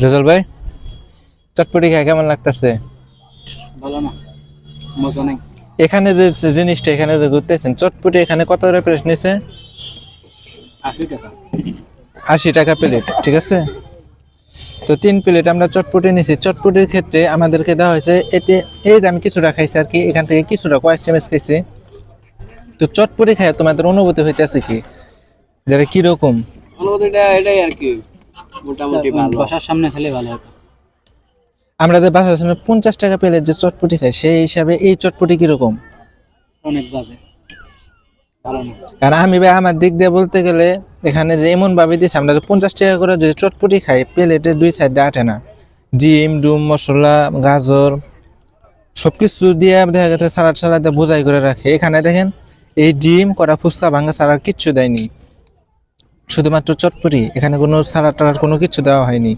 রেজাল ভাই, চটপটি খাই কেমন লাগতেছে? ভালো না, মজা নাই। এখানে যে জিনিসটা এখানে যে ঘুরতেছেন, চটপটি এখানে কত করে প্রাইস নিছে? 80 টাকা। 80 টাকা প্লেট, ঠিক আছে। তো 3 প্লেট আমরা চটপটি নিছি। চটপটির ক্ষেত্রে আমাদেরকে দেওয়া হয়েছে এতে, এই যে আমি কিছুটা খাইছি আর কি, এখান থেকে কিছুটা কয়েক চামচ খাইছি। তো চটপটি খাই তোমাদের অনুভূতি হইতেছে কি, যেটা কিরকম? অনুভূতিটা এটাই আর কি, মোটামুটি ভালো। বাসার সামনে খেলে ভালো হতো। আমরা যে বাসার সামনে 50 টাকা প্লেট যে চটপটি খাই, সেই হিসাবে এই চটপটি কিরকম? অনেক বাজে, ভালো না। কারণ আমি ভাই আমার দিক দিয়ে বলতে গেলে এখানে যে এমন ভাবে দিচ্ছে, আমরা 50 টাকা করে যদি চটপটি খাই, প্লেটে 2 সাইডে আটে না। ডিম ডুম মশলা গাজর সবকিছু দিয়ে দেখা গেছে সালাদ সালাদ দিয়ে বোঝাই করে রাখে। এখানে দেখেন এই ডিম করা ফুচকা ভাঙ্গা ছাড়া আর কিচ্ছু দেয়নি, শুধুমাত্র চটপটি। এখানে কোনো সালাদ টালাদ কোনো কিছু দেওয়া হয়নি।